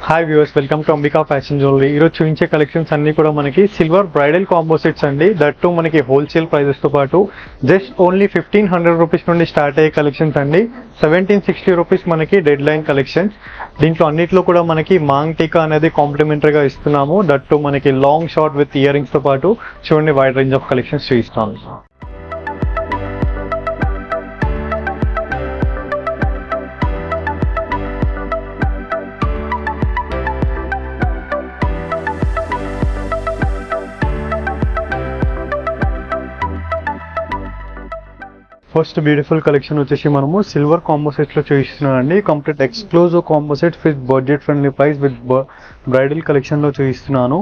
Hi viewers, welcome to Ambika fashion jewellery. ఈరోజు చూపించే collections అన్ని కూడా మనకి సిల్వర్ బ్రైడల్ కాంబో సెట్స్ అండి. దట్ టు మనకి హోల్సేల్ ప్రైజెస్ తో పాటు జస్ట్ ఓన్లీ 1500 రూపీస్ నుండి స్టార్ట్ అయ్యే కలెక్షన్స్ అండి. 1760 రూపీస్ మనకి డెడ్ లైన్ కలెక్షన్స్. దీంట్లో అన్నిట్లో కూడా మనకి మాంగ్ టీకా అనేది కాంప్లిమెంటరీగా ఇస్తున్నాము. దట్ టు మనకి long short with ear rings తో పాటు చూడండి వైడ్ రేంజ్ ఆఫ్ కలెక్షన్స్ చూపిస్తాను. ఫస్ట్ బ్యూటిఫుల్ కలెక్షన్ వచ్చేసి మనము సిల్వర్ కాంబో సెట్స్ లో చూపిస్తున్నానండి. Complete exclusive combo sets with budget friendly price with bridal collection లో చూపిస్తున్నాను.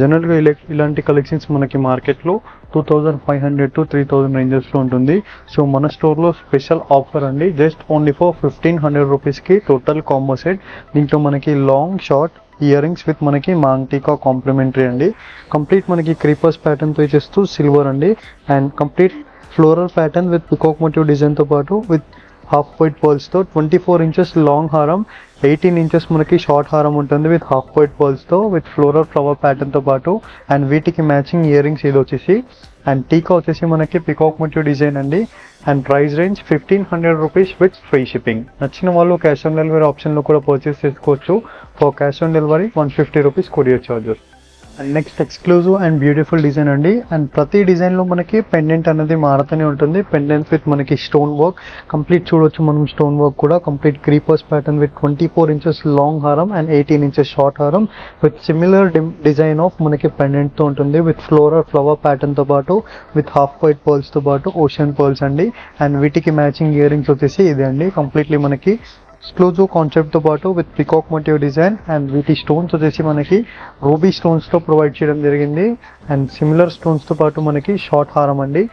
జనరల్ గా ఇలాంటి కలెక్షన్స్ మనకి మార్కెట్ లో 2500 to 3000 రేంజెస్ లో ఉంటుంది. సో మన స్టోర్ లో స్పెషల్ ఆఫర్ అండి. జస్ట్ ఓన్లీ ఫర్ 1500 రూపీస్ కి టోటల్ కాంబో సెట్. దీంట్లో మనకి long short ear rings with మనకి మాంగ్ టీకా కాంప్లిమెంటరీ అండి. కంప్లీట్ మనకి క్రీపర్స్ ప్యాటర్న్ తో చేస్తూ సిల్వర్ అండి. And complete floral pattern with peacock motif design తో పాటు విత్ హాఫ్ వైట్ పర్ల్స్ తో 24 ఇంచెస్ లాంగ్ హారం, 18 ఇంచెస్ మనకి షార్ట్ హారం ఉంటుంది విత్ హాఫ్ వైట్ పర్ల్స్ తో విత్ ఫ్లోరల్ ఫ్లవర్ ప్యాటర్న్ తో పాటు. అండ్ వీటికి మ్యాచింగ్ ఇయర్ రింగ్స్ ఇది వచ్చేసి. అండ్ టీకా వచ్చేసి మనకి పికాక్ మోటివ్ డిజైన్ అండి. And price range 1500 rupees with free shipping. నచ్చిన వాళ్ళు క్యాష్ ఆన్ డెలివరీ ఆప్షన్ లో కూడా పర్చేస్ చేసుకోవచ్చు. For cash on delivery 150 rupees courier charges. And next exclusive and beautiful design అండి. అండ్ ప్రతి డిజైన్ లో మనకి పెండెంట్ అనేది మారుతూనే ఉంటుంది. పెండెంట్ విత్ మనకి స్టోన్ వర్క్ కంప్లీట్ చూడొచ్చు మనం. స్టోన్ వర్క్ కూడా complete creepers pattern with 24 inches long హారం అండ్ 18 ఇంచెస్ షార్ట్ హారం విత్ సిమిలర్ డిజైన్ ఆఫ్ మనకి పెండెంట్ తో ఉంటుంది విత్ ఫ్లోరల్ ఫ్లవర్ ప్యాటర్న్ తో పాటు విత్ హాఫ్ వైట్ పర్ల్స్ తో పాటు ఓషన్ పర్ల్స్ అండి. అండ్ వీటికి మ్యాచింగ్ ఇయర్ రింగ్స్ వచ్చేసి ఇదే అండి. కంప్లీట్లీ మనకి ఎక్స్క్లూజివ్ కాన్సెప్ట్ తో పాటు with peacock motif design. And వీటి స్టోన్స్ వచ్చేసి మనకి రూబీ స్టోన్స్ తో ప్రొవైడ్ చేయడం జరిగింది. అండ్ సిమిలర్ స్టోన్స్ తో పాటు మనకి షార్ట్ హారం అండి.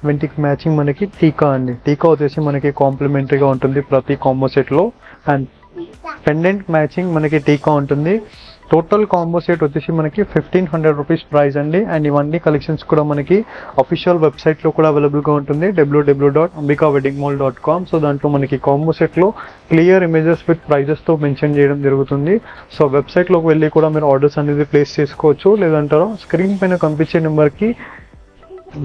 వీటికి మ్యాచింగ్ మనకి టీకా అండి. టీకా వచ్చేసి మనకి కాంప్లిమెంటరీగా ఉంటుంది ప్రతి కాంబో సెట్ లో. అండ్ పెండెంట్ మ్యాచింగ్ మనకి టీకా ఉంటుంది. టోటల్ కాంబో సెట్ వచ్చేసి మనకి 1500 రూపీస్ ప్రైస్ అండి. అండ్ ఇవన్నీ కలెక్షన్స్ కూడా మనకి అఫీషియల్ వెబ్సైట్ లో కూడా అవైలబుల్ గా ఉంటుంది, www.ambikaweddingmall.com. సో దాంట్లో మనకి కాంబో సెట్ లో క్లియర్ ఇమేజెస్ విత్ ప్రైజెస్ తో మెన్షన్ చేయడం జరుగుతుంది. సో వెబ్సైట్ లోకి వెళ్ళి కూడా మీరు ఆర్డర్స్ అనేది ప్లేస్ చేసుకోవచ్చు. లేదంటారా స్క్రీన్ పైన కనిపించే నెంబర్ కి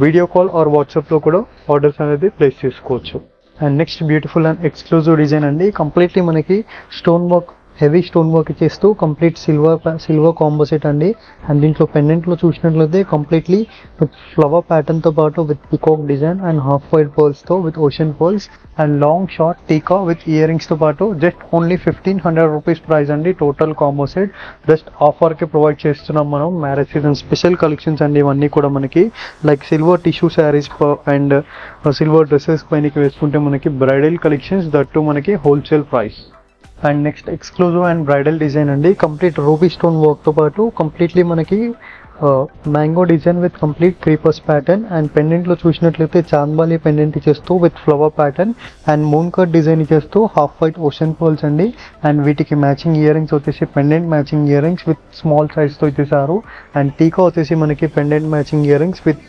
వీడియో కాల్ ఆర్ వాట్సాప్ లో కూడా ఆర్డర్స్ అనేది ప్లేస్ చేసుకోవచ్చు. And next beautiful and exclusive design అండి. కంప్లీట్లీ మనకి stone work, heavy stone work చేస్తూ కంప్లీట్ సిల్వర్ కాంబో సెట్ అండి. అండ్ దీంట్లో పెండెంట్ లో చూసినట్లయితే కంప్లీట్లీ విత్ ఫ్లవర్ ప్యాటర్న్ తో పాటు with peacock design and half white pearls తో with ocean pearls and long short టీకా విత్ ఇయర్ రింగ్స్ తో పాటు జస్ట్ ఓన్లీ 1500 రూపీస్ ప్రైస్ అండి. Total combo set just offer కి ప్రొవైడ్ చేస్తున్నాం మనం. మ్యారేజ్ సీజన్ స్పెషల్ కలెక్షన్స్ అండి ఇవన్నీ కూడా మనకి. Like silver tissue saris and silver dresses పైనకి వేసుకుంటే మనకి బ్రైడల్ కలెక్షన్స్, దట్ టు మనకి wholesale price. And next exclusive and bridal design అండి. కంప్లీట్ రూబీ స్టోన్ వర్క్ తో పాటు కంప్లీట్లీ మనకి mango design with complete creepers pattern. And pendant లో చూసినట్లయితే చాంద్బాలి పెండెంట్ ఇచ్చేస్తూ with flower pattern and moon cut design ఇచ్చేస్తూ half white ocean pearls అండి. And వీటికి మ్యాచింగ్ ఇయర్ రింగ్స్ వచ్చేసి pendant matching earrings with small size తో ఇచ్చేసారు. And టీకా వచ్చేసి మనకి pendant matching earrings with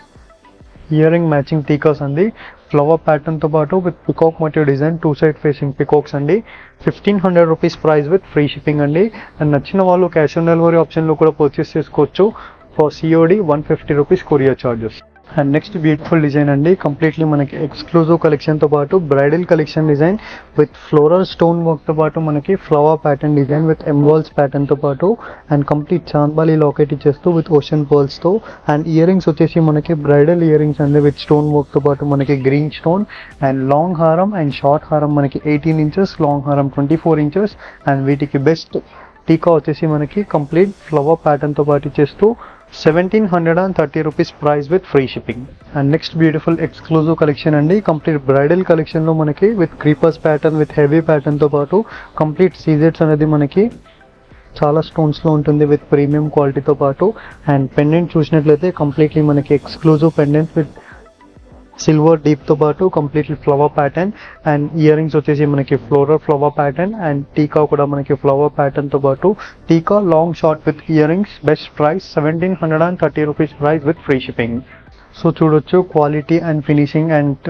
earring matching టీకాస్ అండి. ఫ్లవర్ ప్యాటర్న్ తో పాటు with peacock motif design, 2 side facing peacocks అండి. 1500 rupees price with free shipping అండి. అండ్ నచ్చిన వాళ్ళు క్యాష్ ఆన్ డెలివరీ ఆప్షన్ లో కూడా పర్చేస్ చేసుకోవచ్చు. For COD 150 rupees courier charges. And next beautiful design అండి. కంప్లీట్లీ మనకి ఎక్స్క్లూజివ్ కలెక్షన్ తో పాటు bridal collection design with floral stone work తో పాటు మనకి ఫ్లవర్ ప్యాటర్న్ డిజైన్ విత్ ఎంబాల్స్ ప్యాటర్న్ తో పాటు అండ్ కంప్లీట్ చాంద్బాలి లాకెట్ ఇచ్చేస్తూ విత్ ఓషన్ పర్ల్స్ తో. అండ్ ఇయర్ రింగ్స్ వచ్చేసి మనకి బ్రైడల్ ఇయర్ రింగ్స్ అండి విత్ స్టోన్ వర్క్ తో పాటు మనకి గ్రీన్ స్టోన్ అండ్ లాంగ్ హారం అండ్ షార్ట్ హారం మనకి 18 ఇంచెస్, లాంగ్ హారం 24 ఇంచెస్. అండ్ వీటికి బెస్ట్ టీకా వచ్చేసి మనకి కంప్లీట్ ఫ్లవర్ ప్యాటర్న్ తో పాటు ఇచ్చేస్తూ 1730 rupees price with free shipping. And next beautiful exclusive collection అండి. కంప్లీట్ బ్రైడల్ కలెక్షన్ లో మనకి with creepers pattern with heavy pattern తో పాటు కంప్లీట్ సీజెట్స్ అనేది మనకి చాలా స్టోన్స్ లో ఉంటుంది విత్ ప్రీమియం క్వాలిటీతో పాటు. అండ్ పెండెంట్ చూసినట్లయితే కంప్లీట్లీ మనకి exclusive pendant with silver deep తో పాటు completely flower pattern. And ear rings వచ్చేసి మనకి ఫ్లోరల్ ఫ్లవర్ ప్యాటర్న్ అండ్ టీకా కూడా మనకి ఫ్లవర్ ప్యాటర్న్ తో పాటు టీకా long short with ear rings. Best price 1730 rupees price with free shipping. So చూడొచ్చు quality and finishing and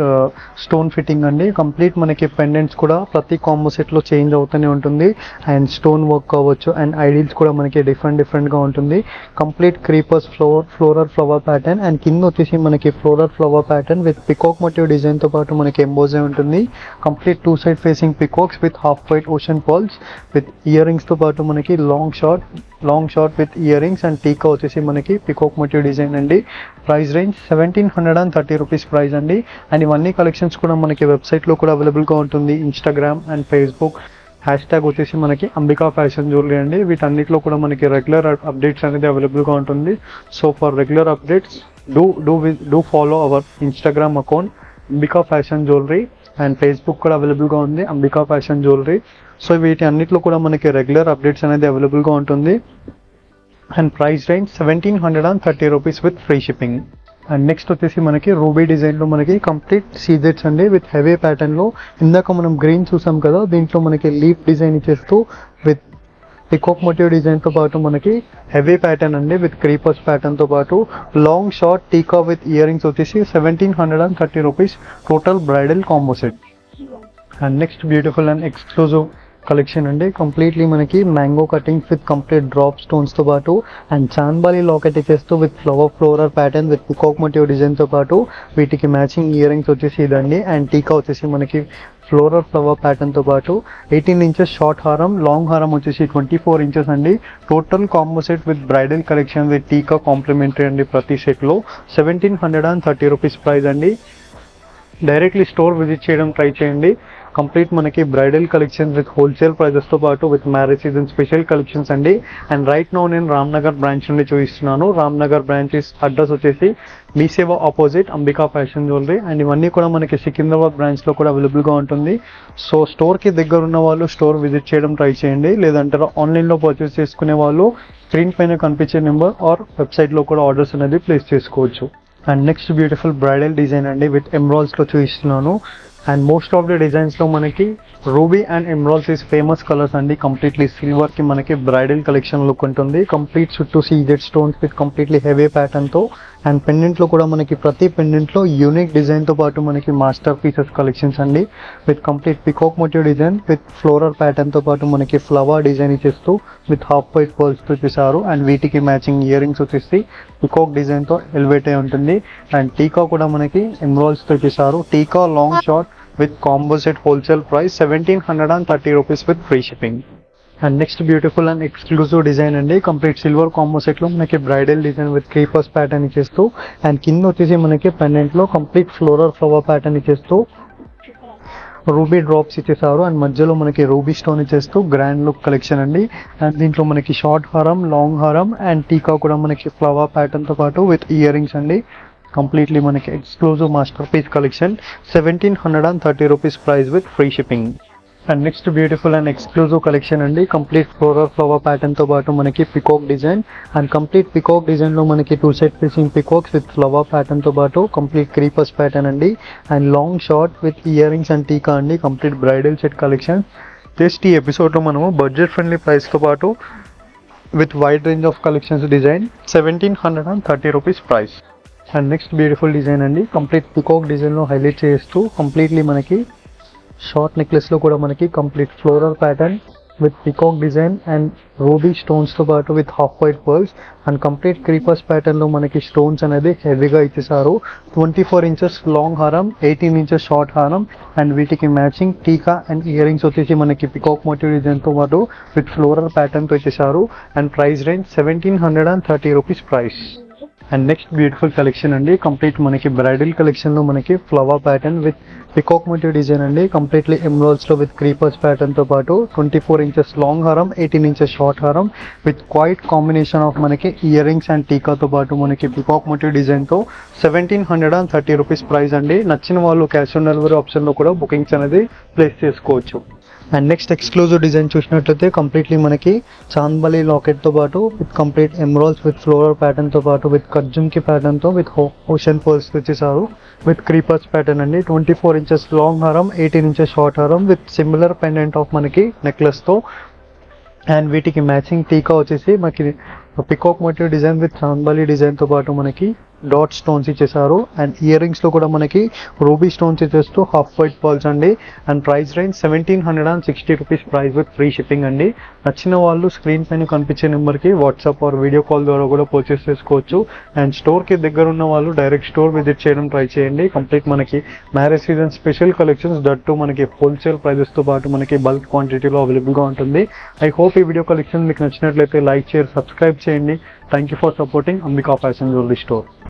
stone fitting అండి. కంప్లీట్ మనకి పెండెంట్స్ కూడా ప్రతి కాంబో సెట్లో చేంజ్ అవుతూనే ఉంటుంది. అండ్ స్టోన్ వర్క్ కావచ్చు అండ్ ఐడిల్స్ కూడా మనకి డిఫరెంట్గా ఉంటుంది. Complete creepers floral flower pattern and కింద వచ్చేసి మనకి floral flower pattern with peacock motif డిజైన్తో పాటు మనకి ఎంబోజ్ అయి ఉంటుంది. Complete 2 side facing peacocks with half white ocean pearls with ఇయర్ రింగ్స్తో పాటు మనకి long short with ear rings and టీకా వచ్చేసి మనకి పికాక్ మోటివ్ డిజైన్ అండి. ప్రైస్ రేంజ్ 1730 రూపీస్ ప్రైస్ అండి. అండ్ ఇవన్నీ కలెక్షన్స్ కూడా మనకి వెబ్సైట్లో కూడా అవైలబుల్గా ఉంటుంది. ఇన్స్టాగ్రామ్ అండ్ ఫేస్బుక్ హ్యాష్ట్యాగ్ వచ్చేసి మనకి అంబికా ఫ్యాషన్ జ్యువెలరీ అండి. వీటన్నిటిలో కూడా మనకి రెగ్యులర్ అప్డేట్స్ అనేది అవైలబుల్గా ఉంటుంది. So for regular updates do follow our Instagram account Ambika fashion jewellery and Facebook కూడా అవైలబుల్గా ఉంది అంబికా ఫ్యాషన్ జ్యువెలరీ. సో వీటి అన్నిటిలో కూడా మనకి రెగ్యులర్ అప్డేట్స్ అనేది అవైలబుల్గా ఉంటుంది. And price range 1730 rupees with free shipping. And next వచ్చేసి మనకి రూబీ డిజైన్లో మనకి కంప్లీట్ సీజెట్స్ అండి విత్ హెవీ ప్యాటర్న్లో. ఇందాక మనం గ్రీన్ చూసాం కదా, దీంట్లో మనకి లీఫ్ డిజైన్ ఇచ్చేస్తూ విత్ పికాక్ మోటివ్ డిజైన్తో పాటు మనకి హెవీ ప్యాటర్న్ అండి విత్ క్రీపర్స్ ప్యాటర్న్తో పాటు లాంగ్ షార్ట్ టీకా విత్ ఇయర్ రింగ్స్ వచ్చేసి 1730 rupees total bridal combo set. And next beautiful and exclusive collection అండి. కంప్లీట్లీ మనకి mango cuttings with complete drop స్టోన్స్తో పాటు అండ్ చాన్బాలి లాకెట్ ఇచ్చేస్తూ with floral pattern with peacock motif డిజైన్తో పాటు వీటికి మ్యాచింగ్ ఇయర్ రింగ్స్ వచ్చేసి ఇదండి. అండ్ టీకా వచ్చేసి మనకి ఫ్లోరల్ ఫ్లవర్ ప్యాటర్న్తో పాటు 18 ఇంచెస్ షార్ట్ హారం, లాంగ్ హారం వచ్చేసి 24 ఇంచెస్ అండి. Total combo set with bridal collection with టీకా కాంప్లిమెంటరీ అండి. ప్రతి సెట్లో 1730 రూపీస్ ప్రైస్ అండి. డైరెక్ట్లీ స్టోర్ విజిట్ చేయడం ట్రై చేయండి. కంప్లీట్ మనకి బ్రైడల్ కలెక్షన్స్ విత్ హోల్సేల్ ప్రైజెస్తో పాటు with marriage season special collections అండి. అండ్ రైట్ నౌ నేను రామ్నగర్ బ్రాంచ్ నుండి చూపిస్తున్నాను. రామ్నగర్ బ్రాంచ్ అడ్రస్ వచ్చేసి మీ సేవ opposite Ambika fashion jewellery. And ఇవన్నీ కూడా మనకి సికింద్రాబాద్ బ్రాంచ్లో కూడా అవైలబుల్గా ఉంటుంది. సో స్టోర్కి దగ్గర ఉన్న వాళ్ళు స్టోర్ విజిట్ చేయడం ట్రై చేయండి. లేదంటే ఆన్లైన్లో పర్చేస్ చేసుకునే వాళ్ళు స్క్రీన్ పైన కనిపించే నెంబర్ ఆర్ వెబ్సైట్లో కూడా ఆర్డర్స్ అనేది ప్లేస్ చేసుకోవచ్చు. And next beautiful bridal design అండి విత్ ఎమరాల్డ్స్లో చూపిస్తున్నాను. అండ్ మోస్ట్ ఆఫ్ ద డిజైన్స్లో మనకి ruby and emeralds is famous colours అండి. కంప్లీట్లీ సిల్వర్కి మనకి బ్రైడల్ కలెక్షన్ లుక్ ఉంటుంది. కంప్లీట్ చుట్టూ CZ stones with completely heavy ప్యాటర్న్తో అండ్ పెండెంట్లో కూడా మనకి ప్రతి పెండెంట్లో యూనిక్ డిజైన్తో పాటు మనకి మాస్టర్ పీసెస్ కలెక్షన్స్ అండి with complete peacock motif design with floral ప్యాటర్న్తో పాటు మనకి ఫ్లవర్ డిజైన్ ఇచ్చేస్తూ విత్ హాఫ్ వైట్ పర్ల్స్తో ఇచ్చేసారు. అండ్ వీటికి మ్యాచింగ్ ఇయర్ రింగ్స్ వచ్చేసి పికాక్ డిజైన్తో ఎలివేట్ అయి ఉంటుంది. అండ్ టీకా కూడా మనకి ఎమరాల్డ్స్తో ఇచ్చేసారు. టీకా long short with combo set wholesale price 1730 rupees with free shipping. And next beautiful and exclusive design అండి. కంప్లీట్ సిల్వర్ కాంబో సెట్లో మనకి bridal design with creepers pattern ఇచ్చేస్తూ అండ్ కింద వచ్చేసి మనకి పెండెంట్లో కంప్లీట్ ఫ్లోరల్ ఫ్లవర్ ప్యాటర్న్ ఇచ్చేస్తూ రూబీ డ్రాప్స్ ఇచ్చేసారు. And మధ్యలో మనకి రూబీ స్టోన్ ఇచ్చేస్తూ గ్రాండ్ లుక్ కలెక్షన్ అండి. అండ్ దీంట్లో మనకి షార్ట్ హారం, లాంగ్ హారం అండ్ టీకా కూడా మనకి ఫ్లవర్ ప్యాటర్న్తో పాటు విత్ ఇయర్ రింగ్స్ అండి. కంప్లీట్లీ మనకి exclusive masterpiece collection 1730 rupees price with free shipping. And next beautiful and exclusive collection అండి. కంప్లీట్ ఫ్లవర్ ప్యాటర్న్తో పాటు మనకి peacock design and complete peacock డిజైన్లో మనకి 2 side facing peacocks with flower ప్యాటర్న్తో పాటు కంప్లీట్ క్రీపర్స్ ప్యాటర్న్ అండి. And long short with ear rings and tikka అండి. Complete bridal set collection. Just ఈ ఎపిసోడ్లో మనము బడ్జెట్ ఫ్రెండ్లీ ప్రైస్తో పాటు with wide range of collections design 1730 rupees price. And next beautiful design అండి. కంప్లీట్ పికాక్ డిజైన్లో highlight చేస్తూ కంప్లీట్లీ మనకి షార్ట్ నెక్లెస్లో కూడా మనకి complete floral pattern with peacock design and ruby స్టోన్స్తో పాటు with half white pearls and complete creepers ప్యాటర్న్లో మనకి స్టోన్స్ అనేది హెవీగా ఇచ్చేసారు. 24 ఇంచెస్ లాంగ్ హారం, 18 ఇంచెస్ షార్ట్ హారం అండ్ వీటికి మ్యాచింగ్ టీకా అండ్ ఇయర్ రింగ్స్ వచ్చేసి మనకి పికాక్ మోటివ్ డిజైన్తో పాటు విత్ ఫ్లోరల్ ప్యాటర్న్తో ఇచ్చేసారు. And price range 1730 rupees price. And next beautiful collection అండి. కంప్లీట్ మనకి బ్రైడల్ కలెక్షన్లో మనకి flower pattern with peacock motif design అండి. కంప్లీట్లీ ఎమరాల్డ్స్లో విత్ క్రీపర్స్ ప్యాటర్న్తో పాటు 24 ఇంచెస్ లాంగ్ హారం, 18 ఇంచెస్ షార్ట్ హారం విత్ క్వైట్ కాంబినేషన్ ఆఫ్ మనకి ఇయర్ రింగ్స్ అండ్ టీకాతో పాటు మనకి పికాక్ మోటివ్ డిజైన్తో 1730 రూపీస్ ప్రైస్ అండి. నచ్చిన వాళ్ళు క్యాష్ ఆన్ డెలివరీ ఆప్షన్లో కూడా బుకింగ్స్ అనేది ప్లేస్ చేసుకోవచ్చు. అండ్ నెక్స్ట్ ఎక్స్క్లూజివ్ డిజైన్ చూసినట్లయితే కంప్లీట్లీ మనకి చాంద్బలి లాకెట్తో పాటు with complete emeralds with floral ప్యాటర్న్తో పాటు విత్ కర్జుమ్కి ప్యాటర్న్తో విత్ ఓషన్ పర్ల్స్ వచ్చేసారు విత్ క్రీపర్స్ ప్యాటర్న్ అండి. 24 ఇంచెస్ లాంగ్ హారం, 18 ఇంచెస్ షార్ట్ హారం విత్ సిమిలర్ పెండెంట్ ఆఫ్ మనకి నెక్లెస్తో అండ్ వీటికి మ్యాచింగ్ టీకా వచ్చేసి మనకి peacock motif design with chandbali డిజైన్తో పాటు మనకి డాట్ స్టోన్స్ ఇచ్చేసారు. అండ్ ఇయర్ రింగ్స్లో కూడా మనకి రూబీ స్టోన్స్ ఇచ్చేస్తూ హాఫ్ వైట్ పర్ల్స్ అండి. And price range 1760 rupees price with free shipping అండి. నచ్చిన వాళ్ళు స్క్రీన్ పైన కనిపించే నెంబర్కి వాట్సాప్ ఆర్ వీడియో కాల్ ద్వారా కూడా పర్చేస్ చేసుకోవచ్చు. అండ్ స్టోర్కి దగ్గర ఉన్న వాళ్ళు డైరెక్ట్ స్టోర్ విజిట్ చేయడం ట్రై చేయండి. కంప్లీట్ మనకి marriage season special collections that మనకి హోల్సేల్ ప్రైజెస్తో పాటు మనకి బల్క్ క్వాంటిటీలో అవైలబుల్గా ఉంటుంది. ఐ హోప్ ఈ వీడియో కలెక్షన్ మీకు నచ్చినట్లయితే లైక్ షేర్ సబ్స్క్రైబ్ చేయండి. Thank you for supporting Ambika fashion jewellery store.